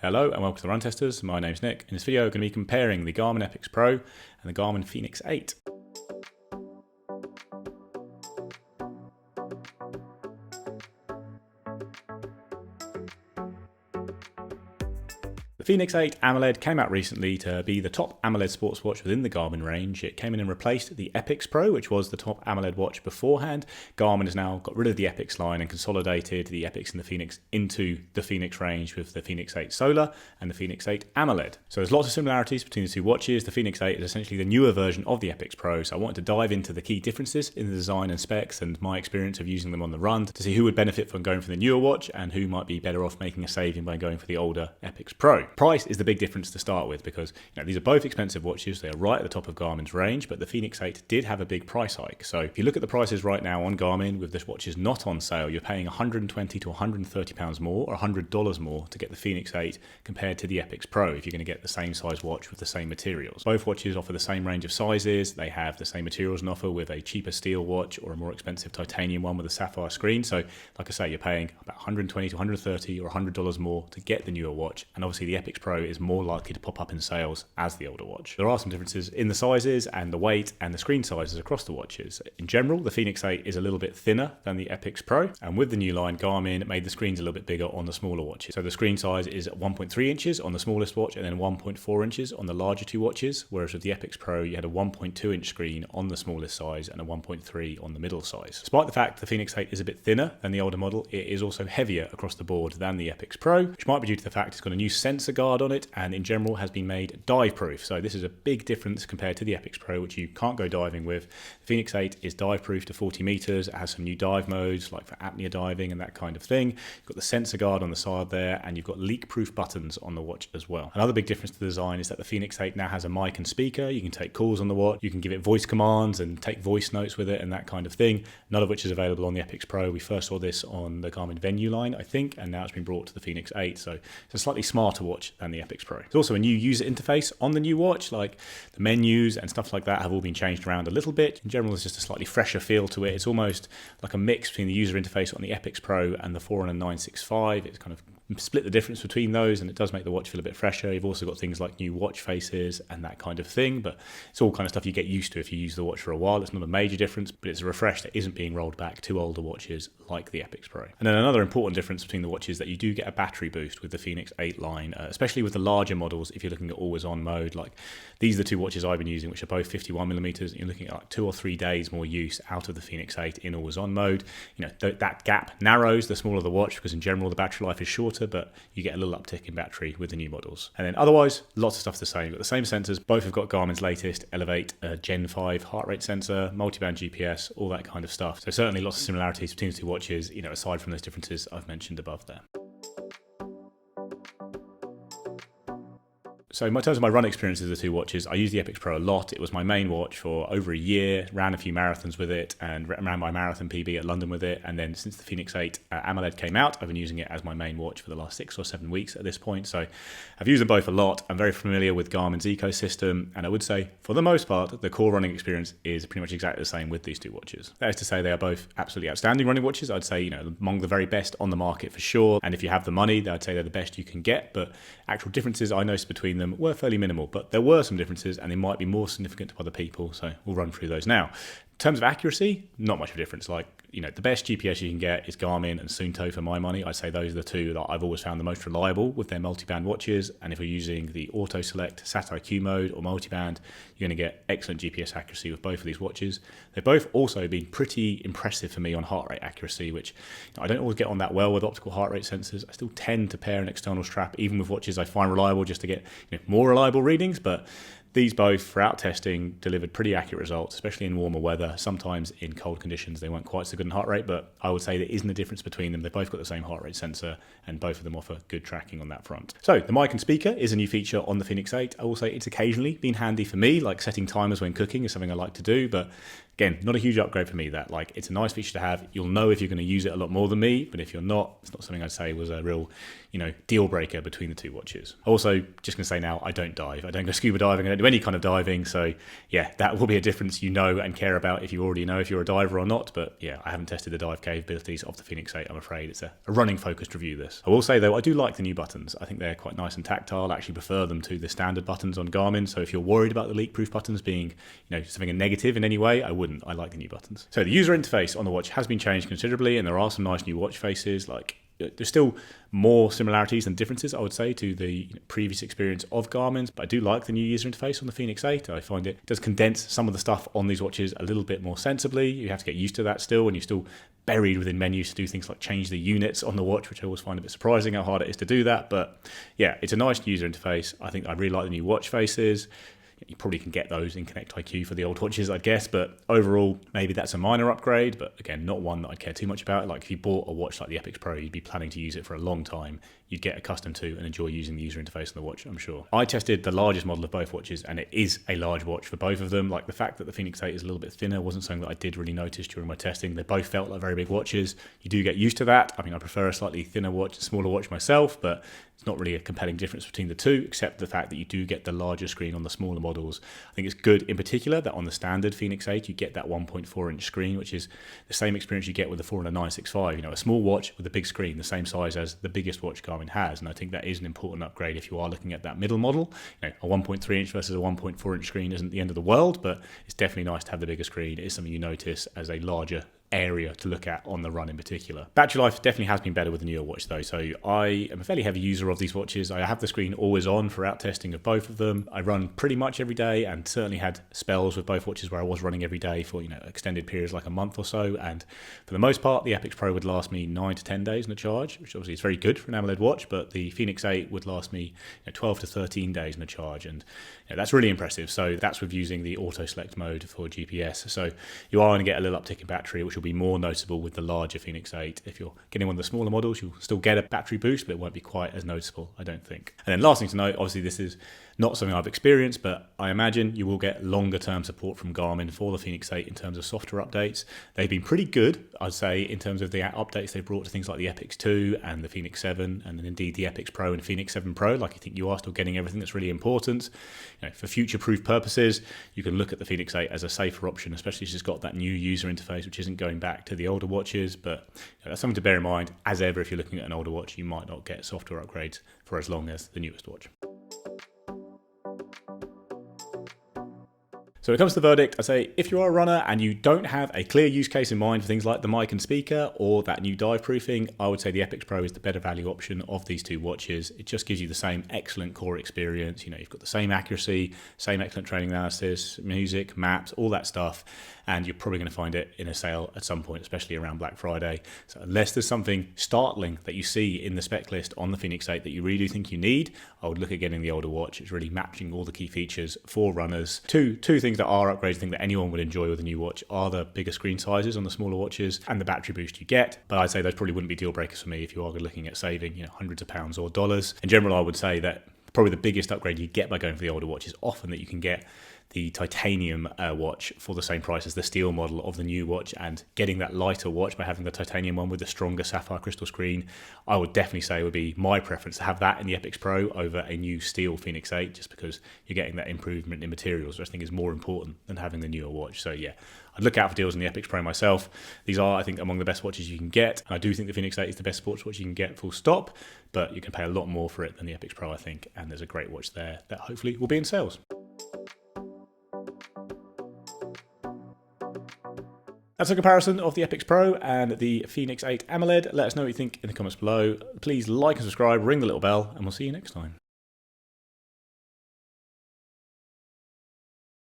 Hello and welcome to the Run Testers. My name's Nick. In this video, we're going to be comparing the Garmin Epix Pro and the Garmin Fenix 8. The Fenix 8 AMOLED came out recently to be the top AMOLED sports watch within the Garmin range. It came in and replaced the Epix Pro, which was the top AMOLED watch beforehand. Garmin has now got rid of the Epix line and consolidated the Epix and the Fenix into the Fenix range with the Fenix 8 Solar and the Fenix 8 AMOLED. So there's lots of similarities between the two watches. The Fenix 8 is essentially the newer version of the Epix Pro, so I wanted to dive into the key differences in the design and specs and my experience of using them on the run to see who would benefit from going for the newer watch and who might be better off making a saving by going for the older Epix Pro. Price is the big difference to start with because these are both expensive watches. They are right at the top of Garmin's range, but the Fenix 8 did have a big price hike. So if you look at the prices right now on Garmin with this watch is not on sale, you're paying $120 to $130 more or $100 more to get the Fenix 8 compared to the Epix Pro if you're going to get the same size watch with the same materials. Both watches offer the same range of sizes. They have the same materials on offer with a cheaper steel watch or a more expensive titanium one with a sapphire screen. So like I say, you're paying about $120 to $130 or $100 more to get the newer watch, and obviously the Epix Pro is more likely to pop up in sales as the older watch. There are some differences in the sizes and the weight and the screen sizes across the watches. In general, the Fenix 8 is a little bit thinner than the Epix Pro, and with the new line, Garmin made the screens a little bit bigger on the smaller watches. So the screen size is 1.3 inches on the smallest watch and then 1.4 inches on the larger two watches, whereas with the Epix Pro, you had a 1.2 inch screen on the smallest size and a 1.3 on the middle size. Despite the fact the Fenix 8 is a bit thinner than the older model, it is also heavier across the board than the Epix Pro, which might be due to the fact it's got a new sensor guard on it and in general has been made dive proof. So this is a big difference compared to the Epix Pro, which you can't go diving with. The Fenix 8 is dive proof to 40 meters. It has some new dive modes like for apnea diving and that kind of thing. You've got the sensor guard on the side there, and you've got leak proof buttons on the watch as well. Another big difference to the design is that the Fenix 8 now has a mic and speaker. You can take calls on the watch. You can give it voice commands and take voice notes with it and that kind of thing. None of which is available on the Epix Pro. We first saw this on the Garmin Venue line, I think, and now it's been brought to the Fenix 8. So it's a slightly smarter watch than the Epix Pro. There's also a new user interface on the new watch, like the menus and stuff like that have all been changed around a little bit. In general, there's just a slightly fresher feel to it. It's almost like a mix between the user interface on the Epix Pro and the 40965. It's kind of split the difference between those, and it does make the watch feel a bit fresher. You've also got things like new watch faces and that kind of thing, but it's all kind of stuff you get used to if you use the watch for a while. It's not a major difference, but it's a refresh that isn't being rolled back to older watches like the Epix Pro. And then another important difference between the watches is that you do get a battery boost with the Fenix 8 line, especially with the larger models. If you're looking at always on mode, like these are the two watches I've been using, which are both 51mm, and you're looking at like 2 or 3 days more use out of the Fenix 8 in always on mode. That gap narrows the smaller the watch because in general the battery life is shorter, but you get a little uptick in battery with the new models. And then otherwise, lots of stuff's the same. You've got the same sensors. Both have got Garmin's latest Elevate Gen 5 heart rate sensor, multiband GPS, all that kind of stuff. So certainly lots of similarities between the two watches, aside from those differences I've mentioned above there. So in terms of my run experiences of the two watches, I use the Epix Pro a lot. It was my main watch for over a year, ran a few marathons with it and ran my marathon PB at London with it. And then since the Fenix 8 AMOLED came out, I've been using it as my main watch for the last 6 or 7 weeks at this point. So I've used them both a lot. I'm very familiar with Garmin's ecosystem. And I would say, for the most part, the core running experience is pretty much exactly the same with these two watches. That is to say, they are both absolutely outstanding running watches. I'd say, among the very best on the market for sure. And if you have the money, I'd say they're the best you can get. But actual differences I noticed between them were fairly minimal, but there were some differences and they might be more significant to other people, so we'll run through those now. In terms of accuracy, not much of a difference. The best GPS you can get is Garmin and Suunto for my money. I'd say those are the two that I've always found the most reliable with their multiband watches. And if you're using the Auto Select Sat IQ mode or multiband, you're going to get excellent GPS accuracy with both of these watches. They've both also been pretty impressive for me on heart rate accuracy, which I don't always get on that well with optical heart rate sensors. I still tend to pair an external strap, even with watches I find reliable, just to get more reliable readings. But these both, throughout testing, delivered pretty accurate results, especially in warmer weather. Sometimes in cold conditions, they weren't quite so good in heart rate, but I would say there isn't a difference between them. They've both got the same heart rate sensor, and both of them offer good tracking on that front. So the mic and speaker is a new feature on the Fenix 8. I will say it's occasionally been handy for me, like setting timers when cooking is something I like to do, but again, not a huge upgrade for me. That it's a nice feature to have. You'll know if you're going to use it a lot more than me, but if you're not, it's not something I'd say was a real, deal breaker between the two watches. Also, just going to say now, I don't dive. I don't go scuba diving. I don't don't do any kind of diving. So yeah, that will be a difference you know and care about if you already know if you're a diver or not. But yeah, I haven't tested the dive capabilities of the Fenix 8, I'm afraid. It's a running focused review, this. I will say though, I do like the new buttons. I think they're quite nice and tactile. I actually prefer them to the standard buttons on Garmin. So if you're worried about the leak-proof buttons being, something a negative in any way, I wouldn't. I like the new buttons. So the user interface on the watch has been changed considerably, and there are some nice new watch faces. Like, there's still more similarities than differences, I would say, to the previous experience of Garmin's, but I do like the new user interface on the Fenix 8. I find it does condense some of the stuff on these watches a little bit more sensibly. You have to get used to that still, and you're still buried within menus to do things like change the units on the watch, which I always find a bit surprising how hard it is to do that. But yeah, it's a nice user interface. I think I really like the new watch faces. You probably can get those in Connect IQ for the old watches, I'd guess, but overall, maybe that's a minor upgrade, but again, not one that I'd care too much about. Like if you bought a watch like the Epix Pro, you'd be planning to use it for a long time. You'd get accustomed to and enjoy using the user interface on the watch, I'm sure. I tested the largest model of both watches, and it is a large watch for both of them. Like the fact that the Fenix 8 is a little bit thinner wasn't something that I did really notice during my testing. They both felt like very big watches. You do get used to that. I mean, I prefer a slightly thinner watch, smaller watch myself, but it's not really a compelling difference between the two, except the fact that you do get the larger screen on the smaller models. I think it's good in particular that on the standard Fenix 8, you get that 1.4 inch screen, which is the same experience you get with the 4 and a 965. A small watch with a big screen, the same size as the biggest watch Garmin has. And I think that is an important upgrade if you are looking at that middle model. A 1.3 inch versus a 1.4 inch screen isn't the end of the world, but it's definitely nice to have the bigger screen. It is something you notice as a larger area to look at on the run in particular. Battery life definitely has been better with the newer watch though, so I am a fairly heavy user of these watches. I have the screen always on throughout testing of both of them. I run pretty much every day, and certainly had spells with both watches where I was running every day for extended periods like a month or so, and for the most part the Epix Pro would last me 9 to 10 days in a charge, which obviously is very good for an AMOLED watch, but the Fenix 8 would last me 12 to 13 days in a charge, and that's really impressive. So that's with using the auto select mode for GPS, so you are going to get a little uptick in battery, which will be more noticeable with the larger Fenix 8. If you're getting one of the smaller models, you'll still get a battery boost, but it won't be quite as noticeable, I don't think. And then last thing to note, obviously this is not something I've experienced, but I imagine you will get longer term support from Garmin for the Fenix 8 in terms of software updates. They've been pretty good, I'd say, in terms of the updates they've brought to things like the Epix 2 and the Fenix 7, and then indeed the Epix Pro and Fenix 7 Pro. Like, I think you are still getting everything that's really important. For future-proof purposes, you can look at the Fenix 8 as a safer option, especially if it's got that new user interface, which isn't going back to the older watches. But that's something to bear in mind. As ever, if you're looking at an older watch, you might not get software upgrades for as long as the newest watch. So when it comes to the verdict, I say if you are a runner and you don't have a clear use case in mind for things like the mic and speaker or that new dive proofing, I would say the Epix Pro is the better value option of these two watches. It just gives you the same excellent core experience. You've got the same accuracy, same excellent training analysis, music, maps, all that stuff. And you're probably going to find it in a sale at some point, especially around Black Friday. So unless there's something startling that you see in the spec list on the Fenix 8 that you really do think you need, I would look at getting the older watch. It's really matching all the key features for runners. Two things that are upgrades, I think that anyone would enjoy with a new watch are the bigger screen sizes on the smaller watches and the battery boost you get. But I'd say those probably wouldn't be deal breakers for me if you are looking at saving hundreds of pounds or dollars. In general, I would say that probably the biggest upgrade you get by going for the older watch is often that you can get the titanium watch for the same price as the steel model of the new watch, and getting that lighter watch by having the titanium one with the stronger sapphire crystal screen, I would definitely say would be my preference to have that in the Epix Pro over a new steel Fenix 8, just because you're getting that improvement in materials, which I think is more important than having the newer watch. So yeah, I'd look out for deals on the Epix Pro myself. These are, I think, among the best watches you can get. And I do think the Fenix 8 is the best sports watch you can get, full stop, but you can pay a lot more for it than the Epix Pro, I think, and there's a great watch there that hopefully will be in sales. That's a comparison of the Epix Pro and the Fenix 8 AMOLED. Let us know what you think in the comments below. Please like and subscribe, ring the little bell, and we'll see you next time.